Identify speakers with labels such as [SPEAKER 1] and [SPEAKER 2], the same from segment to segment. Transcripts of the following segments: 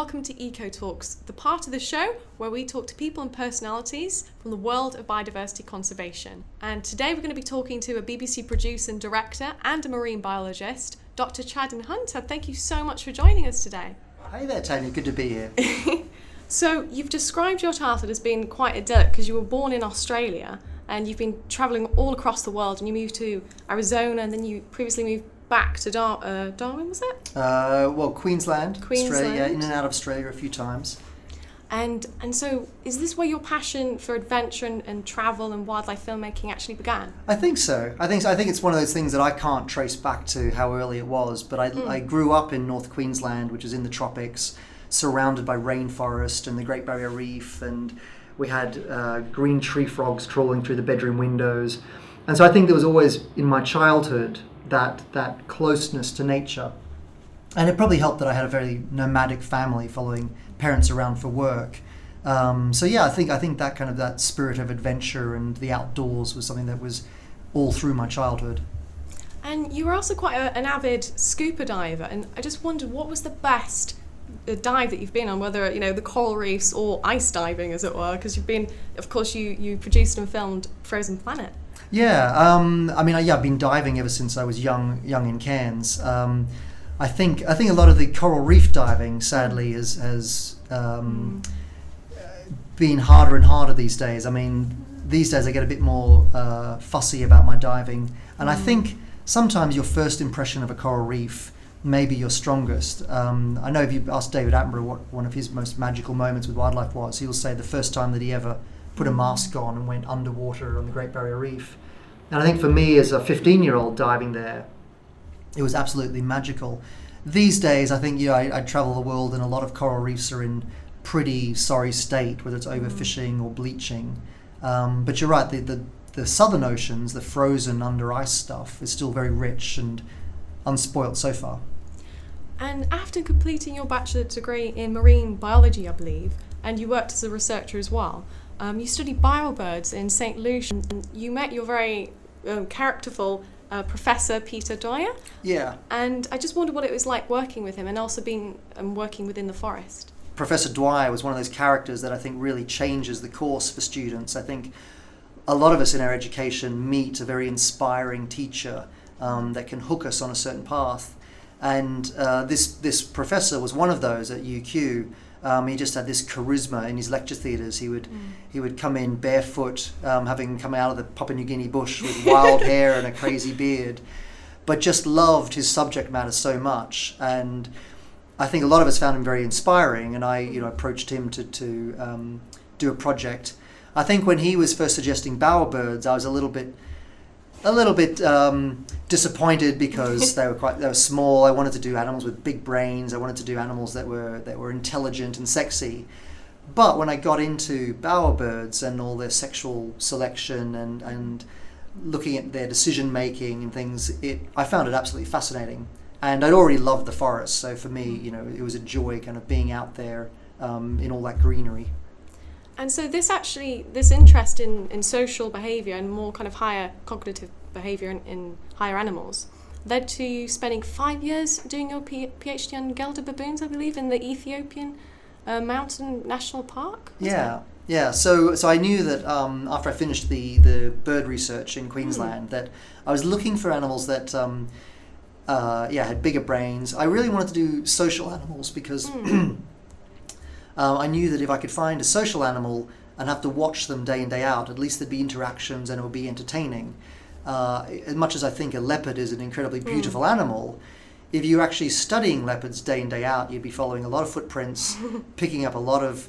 [SPEAKER 1] welcome to Eco Talks, the part of the show where we talk to people and personalities from the world of biodiversity conservation. And today we're going to be talking to a BBC producer and director and a marine biologist, Dr Chadden Hunter. Thank you so much for joining us today.
[SPEAKER 2] Hey there, Tania. Good to be here.
[SPEAKER 1] So you've described your childhood as being quite idyllic because you were born in Australia and you've been travelling all across the world, and you moved to Arizona and then you previously moved back to Darwin, was it?
[SPEAKER 2] Queensland, Australia, in and out of Australia a few times.
[SPEAKER 1] And so is this where your passion for adventure and travel and wildlife filmmaking actually began?
[SPEAKER 2] I think so. I think it's one of those things that I can't trace back to how early it was, but I grew up in North Queensland, which is in the tropics, surrounded by rainforest and the Great Barrier Reef, and we had green tree frogs crawling through the bedroom windows. And so I think there was always, in my childhood, that closeness to nature. And it probably helped that I had a very nomadic family following parents around for work. I think that kind of that spirit of adventure and the outdoors was something that was all through my childhood.
[SPEAKER 1] And you were also quite an avid scuba diver, and I just wondered, what was the best dive that you've been on, whether the coral reefs or ice diving, as it were, because you've been, of course, you produced and filmed Frozen Planet.
[SPEAKER 2] Yeah, I've been diving ever since I was young in Cairns. I think a lot of the coral reef diving, sadly, has been harder and harder these days. I mean, these days I get a bit more fussy about my diving, and I think sometimes your first impression of a coral reef may be your strongest. I know if you ask David Attenborough what one of his most magical moments with wildlife was, he'll say the first time that he ever put a mask on and went underwater on the Great Barrier Reef. And I think for me as a 15-year-old diving there, it was absolutely magical. These days, I think I travel the world and a lot of coral reefs are in pretty sorry state, whether it's overfishing or bleaching. But you're right, the southern oceans, the frozen under ice stuff, is still very rich and unspoilt so far.
[SPEAKER 1] And after completing your bachelor's degree in marine biology, I believe, and you worked as a researcher as well, you studied bowerbirds in St. Lucia, and you met your very characterful Professor Peter Dwyer.
[SPEAKER 2] Yeah.
[SPEAKER 1] And I just wondered what it was like working with him and also being working within the forest.
[SPEAKER 2] Professor Dwyer was one of those characters that I think really changes the course for students. I think a lot of us in our education meet a very inspiring teacher that can hook us on a certain path. And this professor was one of those at UQ. He just had this charisma in his lecture theatres. He would come in barefoot, having come out of the Papua New Guinea bush with wild hair and a crazy beard, but just loved his subject matter so much. And I think a lot of us found him very inspiring. And I, approached him to do a project. I think when he was first suggesting bowerbirds, I was a little bit disappointed because they were small. I wanted to do animals with big brains. I wanted to do animals that were intelligent and sexy. But when I got into bowerbirds and all their sexual selection and looking at their decision making and things, I found it absolutely fascinating. And I'd already loved the forest, so for me, it was a joy kind of being out there in all that greenery.
[SPEAKER 1] And so this interest in social behaviour and more kind of higher cognitive behaviour in higher animals led to you spending 5 years doing your PhD on Gelder baboons, I believe, in the Ethiopian Mountain National Park?
[SPEAKER 2] Yeah. So I knew that after I finished the bird research in Queensland that I was looking for animals that had bigger brains. I really wanted to do social animals because I knew that if I could find a social animal and have to watch them day in, day out, at least there'd be interactions and it would be entertaining. As much as I think a leopard is an incredibly beautiful animal, if you're actually studying leopards day in, day out, you'd be following a lot of footprints, picking up a lot of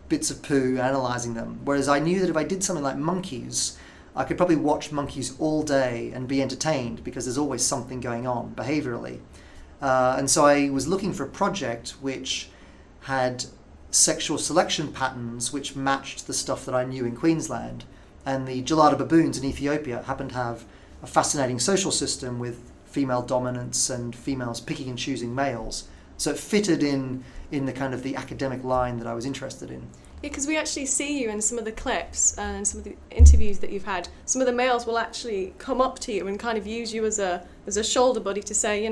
[SPEAKER 2] bits of poo, analysing them. Whereas I knew that if I did something like monkeys, I could probably watch monkeys all day and be entertained because there's always something going on behaviourally. And so I was looking for a project which had sexual selection patterns which matched the stuff that I knew in Queensland. And the gelada baboons in Ethiopia happened to have a fascinating social system with female dominance and females picking and choosing males. So it fitted in the kind of the academic line that I was interested in.
[SPEAKER 1] Yeah, because we actually see you in some of the clips and some of the interviews that you've had. Some of the males will actually come up to you and kind of use you as a shoulder buddy to say,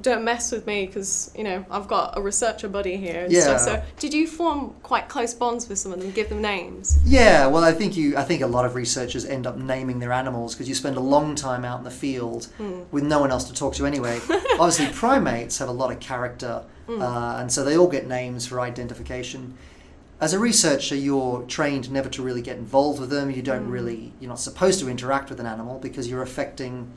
[SPEAKER 1] don't mess with me because, you know, I've got a researcher buddy here and
[SPEAKER 2] Yeah.
[SPEAKER 1] stuff. So did you form quite close bonds with some of them, give them names?
[SPEAKER 2] Yeah, well, I think a lot of researchers end up naming their animals because you spend a long time out in the field with no one else to talk to anyway. Obviously, primates have a lot of character, and so they all get names for identification. As a researcher, you're trained never to really get involved with them. You're not supposed to interact with an animal because you're affecting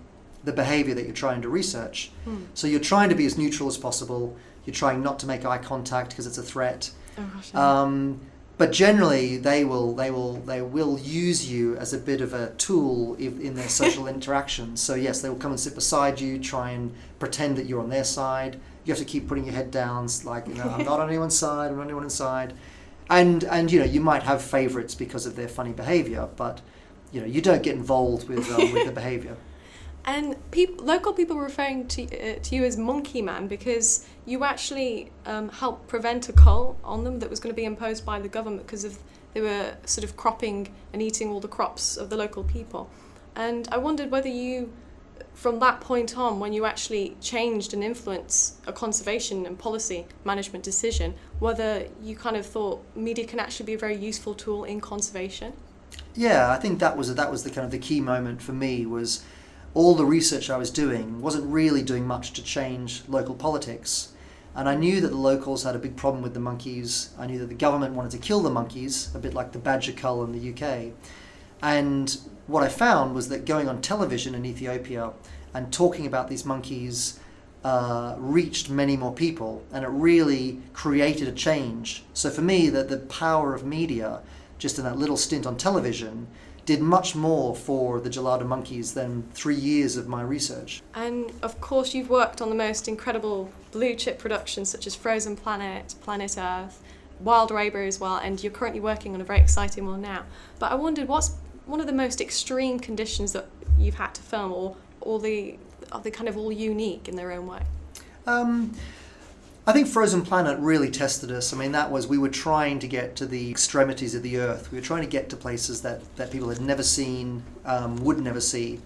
[SPEAKER 2] the behavior that you're trying to research. So you're trying to be as neutral as possible. You're trying not to make eye contact because it's a threat.
[SPEAKER 1] Oh, gosh, yeah.
[SPEAKER 2] But generally, they will use you as a bit of a tool in their social interactions. So yes, they will come and sit beside you, try and pretend that you're on their side. You have to keep putting your head down, like, you know, I'm not on anyone's side. I'm not on anyone's side. And you know, you might have favourites because of their funny behaviour, but you know, you don't get involved with the behaviour.
[SPEAKER 1] And local people were referring to you as Monkey Man because you actually helped prevent a cull on them that was going to be imposed by the government because they were sort of cropping and eating all the crops of the local people. And I wondered whether you, from that point on, when you actually changed and influenced a conservation and policy management decision, whether you kind of thought media can actually be a very useful tool in conservation.
[SPEAKER 2] Yeah, I think that was the kind of the key moment for me. Was all the research I was doing wasn't really doing much to change local politics. And I knew that the locals had a big problem with the monkeys. I knew that the government wanted to kill the monkeys, a bit like the badger cull in the UK. And what I found was that going on television in Ethiopia and talking about these monkeys reached many more people, and it really created a change. So for me, the power of media, just in that little stint on television, did much more for the gelada monkeys than 3 years of my research.
[SPEAKER 1] And of course you've worked on the most incredible blue chip productions such as Frozen Planet, Planet Earth, Wild Rainbow as well, and you're currently working on a very exciting one now. But I wondered, what's one of the most extreme conditions that you've had to film, or are they kind of all unique in their own way?
[SPEAKER 2] I think Frozen Planet really tested us. I mean, we were trying to get to the extremities of the Earth. We were trying to get to places that people had never seen, would never see.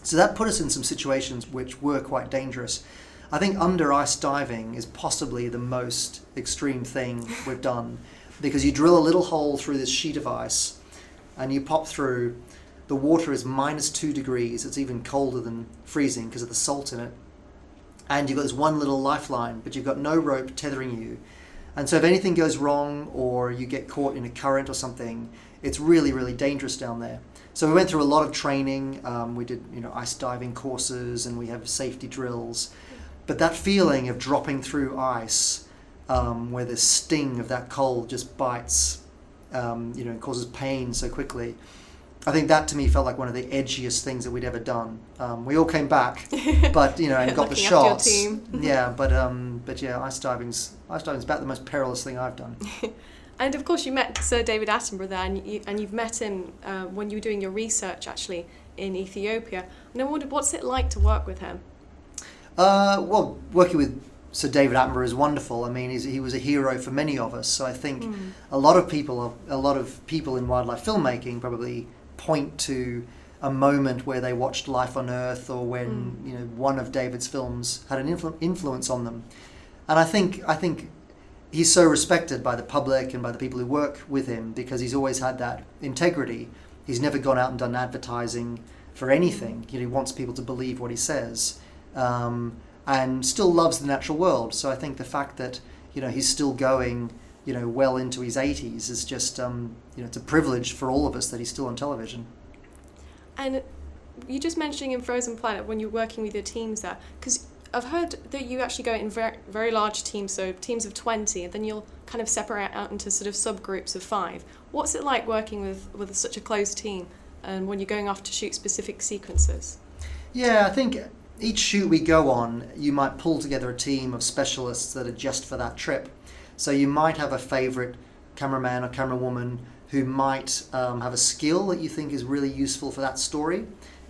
[SPEAKER 2] So that put us in some situations which were quite dangerous. I think under ice diving is possibly the most extreme thing we've done, because you drill a little hole through this sheet of ice and you pop through. The water is -2 degrees. It's even colder than freezing because of the salt in it. And you've got this one little lifeline, but you've got no rope tethering you. And so if anything goes wrong or you get caught in a current or something, it's really, really dangerous down there. So we went through a lot of training. We did, ice diving courses, and we have safety drills. But that feeling of dropping through ice, where the sting of that cold just bites, and causes pain so quickly, I think that to me felt like one of the edgiest things that we'd ever done. We all came back, but and got the shots.
[SPEAKER 1] Your team.
[SPEAKER 2] Yeah, but yeah, ice diving's about the most perilous thing I've done.
[SPEAKER 1] And of course, you met Sir David Attenborough there, and you've met him when you were doing your research actually in Ethiopia. And I wondered, what's it like to work with him?
[SPEAKER 2] Well, working with Sir David Attenborough is wonderful. I mean, he was a hero for many of us. So I think a lot of people in wildlife filmmaking probably point to a moment where they watched Life on Earth, or when one of David's films had an influence on them. And I think he's so respected by the public and by the people who work with him because he's always had that integrity. He's never gone out and done advertising for anything. He wants people to believe what he says, and still loves the natural world. So I think the fact that he's still going well into his 80s is just it's a privilege for all of us that he's still on television.
[SPEAKER 1] And you just mentioning in Frozen Planet when you're working with your teams there, because I've heard that you actually go in very, very large teams, so teams of 20, and then you'll kind of separate out into sort of subgroups of 5. What's it like working with such a close team, and when you're going off to shoot specific sequences? Yeah,
[SPEAKER 2] I think each shoot we go on, you might pull together a team of specialists that are just for that trip. So you might have a favourite cameraman or camerawoman who might have a skill that you think is really useful for that story,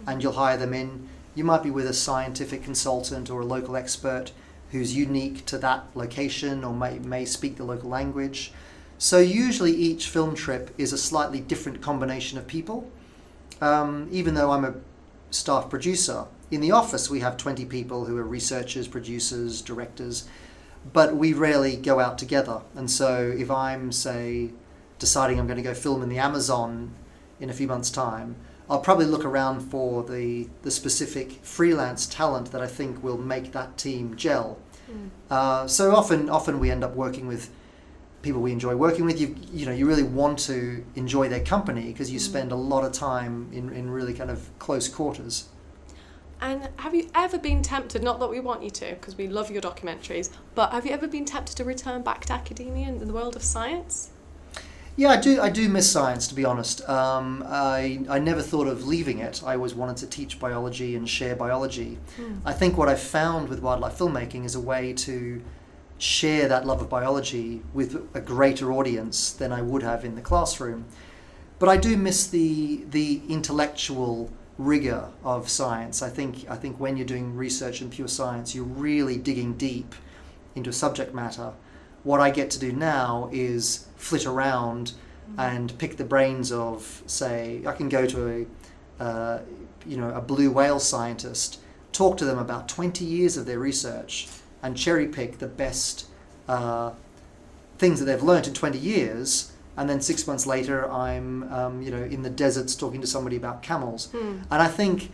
[SPEAKER 2] and you'll hire them in. You might be with a scientific consultant or a local expert who's unique to that location or may speak the local language. So usually each film trip is a slightly different combination of people. Even though I'm a staff producer, in the office we have 20 people who are researchers, producers, directors, but we rarely go out together. And so if I'm, say, deciding I'm going to go film in the Amazon in a few months' time, I'll probably look around for the specific freelance talent that I think will make that team gel. So often we end up working with people we enjoy working with. You know, you really want to enjoy their company because you spend a lot of time in really kind of close quarters.
[SPEAKER 1] And have you ever been tempted, not that we want you to, because we love your documentaries, but have you ever been tempted to return back to academia and the world of science?
[SPEAKER 2] Yeah, I do miss science, to be honest. I never thought of leaving it. I always wanted to teach biology and share biology. I think what I've found with wildlife filmmaking is a way to share that love of biology with a greater audience than I would have in the classroom. But I do miss the intellectual rigor of science. I think when you're doing research in pure science, you're really digging deep into a subject matter. What I get to do now is flit around and pick the brains of, say, I can go to a blue whale scientist, talk to them about 20 years of their research, and cherry pick the best things that they've learned in 20 years. And then 6 months later, I'm in the deserts talking to somebody about camels. And I think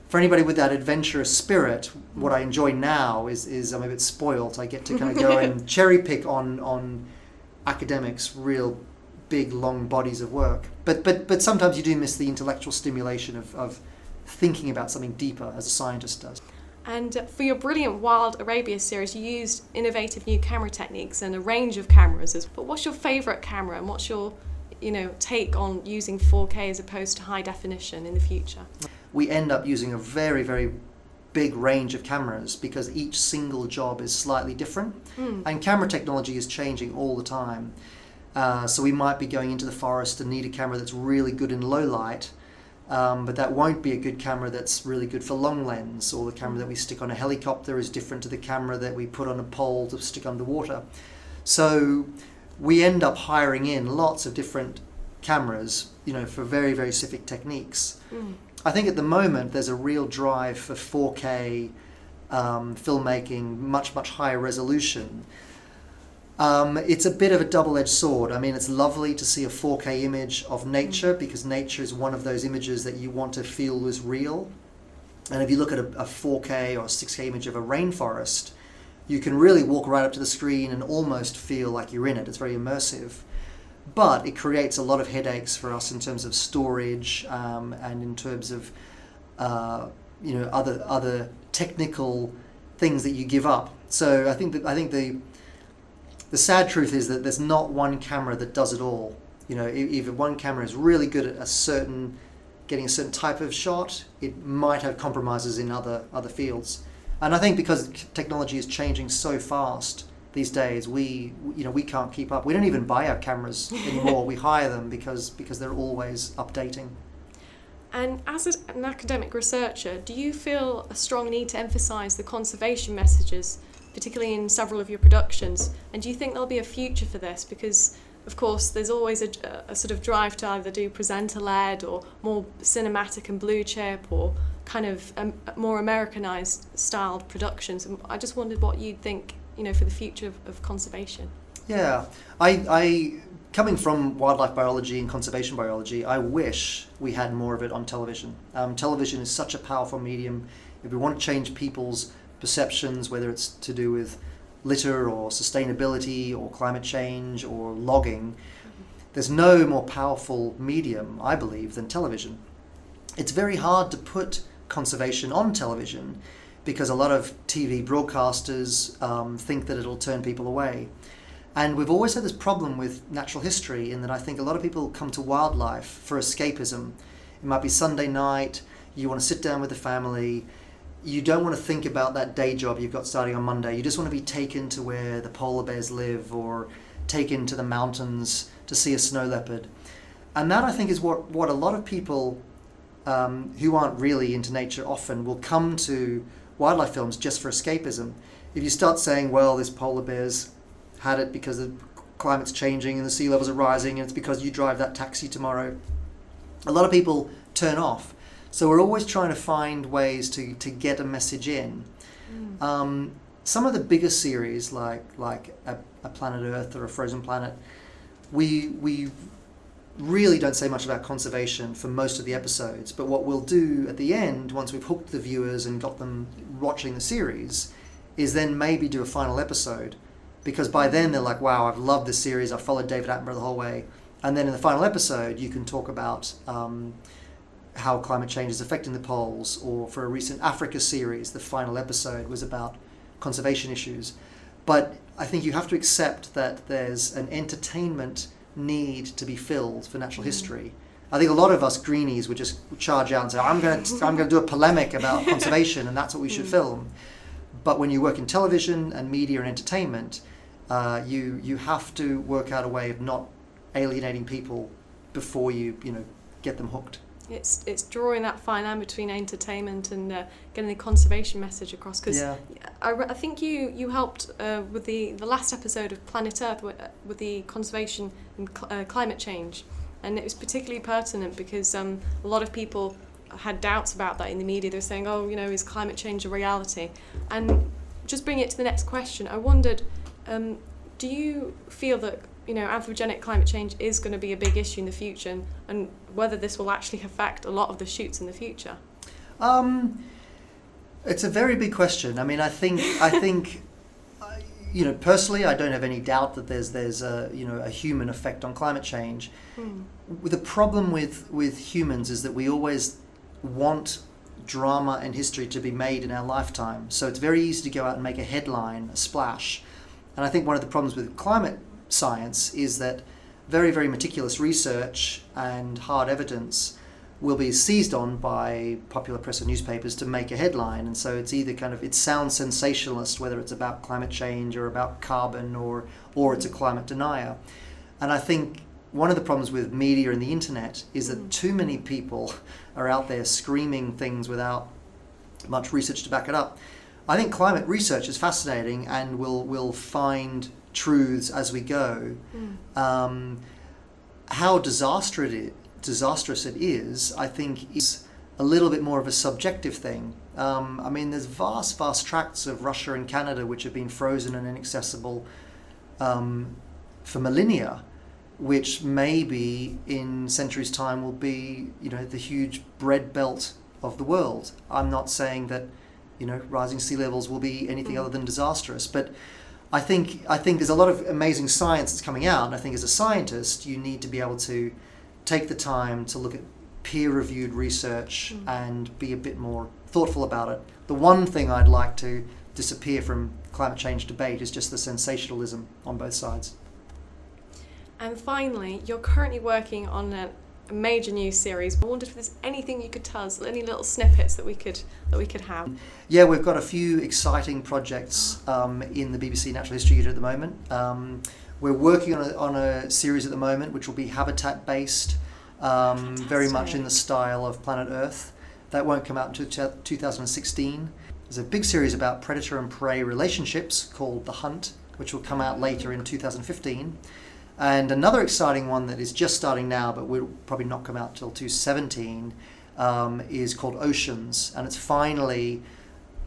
[SPEAKER 2] for anybody with that adventurous spirit, what I enjoy now is I'm a bit spoiled. I get to kind of go and cherry pick on academics, real big, long bodies of work. But sometimes you do miss the intellectual stimulation of thinking about something deeper, as a scientist does.
[SPEAKER 1] And for your brilliant Wild Arabia series, you used innovative new camera techniques and a range of cameras. But what's your favourite camera, and what's your take on using 4K as opposed to high definition in the future?
[SPEAKER 2] We end up using a very, very big range of cameras because each single job is slightly different. And camera technology is changing all the time. So we might be going into the forest and need a camera that's really good in low light, but that won't be a good camera that's really good for long lens, or the camera that we stick on a helicopter is different to the camera that we put on a pole to stick underwater. So we end up hiring in lots of different cameras, for very, very specific techniques. I think at the moment there's a real drive for 4K filmmaking, much, much higher resolution. It's a bit of a double-edged sword. I mean, it's lovely to see a 4K image of nature because nature is one of those images that you want to feel is real. And if you look at a 4K or a 6K image of a rainforest, you can really walk right up to the screen and almost feel like you're in it. It's very immersive. But it creates a lot of headaches for us in terms of storage and in terms of other technical things that you give up. So I think the sad truth is that there's not one camera that does it all. If one camera is really good at getting a certain type of shot, it might have compromises in other fields. And I think because technology is changing so fast these days, we can't keep up. We don't even buy our cameras anymore. We hire them because they're always updating.
[SPEAKER 1] And as an academic researcher, do you feel a strong need to emphasise the conservation messages, particularly in several of your productions? And do you think there'll be a future for this? Because, of course, there's always a sort of drive to either do presenter-led or more cinematic and blue chip or kind of more Americanized styled productions. And I just wondered what you'd think, for the future of conservation. Yeah,
[SPEAKER 2] I coming from wildlife biology and conservation biology, I wish we had more of it on television. Television is such a powerful medium. If we want to change people's perceptions, whether it's to do with litter or sustainability or climate change or logging, there's no more powerful medium, I believe, than television. It's very hard to put conservation on television because a lot of TV broadcasters think that it'll turn people away. And we've always had this problem with natural history in that I think a lot of people come to wildlife for escapism. It might be Sunday night, you want to sit down with the family, you don't want to think about that day job you've got starting on Monday. You just want to be taken to where the polar bears live or taken to the mountains to see a snow leopard. And that, I think, is what a lot of people who aren't really into nature often will come to wildlife films just for escapism. If you start saying, well, this polar bear's had it because the climate's changing and the sea levels are rising and it's because you drive that taxi tomorrow, a lot of people turn off. So we're always trying to find ways to get a message in. Some of the bigger series, like a Planet Earth or a Frozen Planet, we really don't say much about conservation for most of the episodes. But what we'll do at the end, once we've hooked the viewers and got them watching the series, is then maybe do a final episode. Because by then they're like, wow, I've loved this series, I've followed David Attenborough the whole way. And then in the final episode, you can talk about how climate change is affecting the poles, or for a recent Africa series, the final episode was about conservation issues. But I think you have to accept that there's an entertainment need to be filled for natural history. I think a lot of us greenies would just charge out and say, I'm going to do a polemic about conservation, and that's what we should film. But when you work in television and media and entertainment, you have to work out a way of not alienating people before you get them hooked.
[SPEAKER 1] It's drawing that fine line between entertainment and getting the conservation message across. Because I think you helped with the last episode of Planet Earth with the conservation and climate change, and it was particularly pertinent because a lot of people had doubts about that in the media. They were saying, oh, is climate change a reality? And just bring it to the next question, I wondered, do you feel that anthropogenic climate change is going to be a big issue in the future, and whether this will actually affect a lot of the shoots in the future?
[SPEAKER 2] It's a very big question. I mean, I think personally, I don't have any doubt that there's a human effect on climate change. The problem with humans is that we always want drama and history to be made in our lifetime. So it's very easy to go out and make a headline, a splash. And I think one of the problems with climate science is that very, very meticulous research and hard evidence will be seized on by popular press and newspapers to make a headline. And so it's either it sounds sensationalist, whether it's about climate change or about carbon or it's a climate denier. And I think one of the problems with media and the internet is that too many people are out there screaming things without much research to back it up. I think climate research is fascinating, and we'll find truths as we go. How disastrous it is, I think, is a little bit more of a subjective thing. I mean, there's vast tracts of Russia and Canada which have been frozen and inaccessible for millennia, which maybe in centuries' time will be, the huge bread belt of the world. I'm not saying that, rising sea levels will be anything other than disastrous, but I think there's a lot of amazing science that's coming out, and I think as a scientist, you need to be able to take the time to look at peer-reviewed research and be a bit more thoughtful about it. The one thing I'd like to disappear from climate change debate is just the sensationalism on both sides.
[SPEAKER 1] And finally, you're currently working on a major news series. I wondered if there's anything you could tell us, any little snippets that we could have.
[SPEAKER 2] Yeah, we've got a few exciting projects in the BBC Natural History Unit at the moment. We're working on a series at the moment which will be habitat-based, very much in the style of Planet Earth. That won't come out until 2016. There's a big series about predator and prey relationships called The Hunt, which will come out later in 2015. And another exciting one that is just starting now, but will probably not come out till 2017, is called Oceans. And it's finally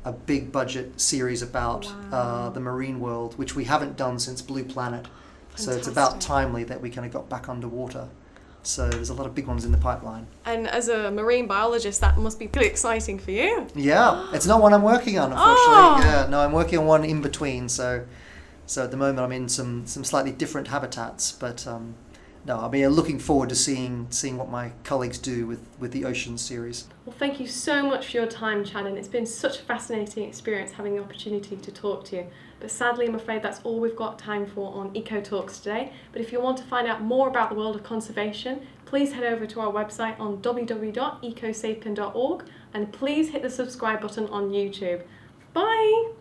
[SPEAKER 2] a big budget series about the marine world, which we haven't done since Blue Planet. Fantastic. So it's about timely that we kind of got back underwater. So there's a lot of big ones in the pipeline. And
[SPEAKER 1] as a marine biologist, that must be pretty exciting for you.
[SPEAKER 2] Yeah, it's not one I'm working on, unfortunately. Yeah, no, I'm working on one in between. So at the moment I'm in some slightly different habitats, but no, I'll be looking forward to seeing what my colleagues do with the Oceans series.
[SPEAKER 1] Well, thank you so much for your time, Chadden. It's been such a fascinating experience having the opportunity to talk to you. But sadly, I'm afraid that's all we've got time for on Eco Talks today. But if you want to find out more about the world of conservation, please head over to our website on www.ecosapien.org, and please hit the subscribe button on YouTube. Bye!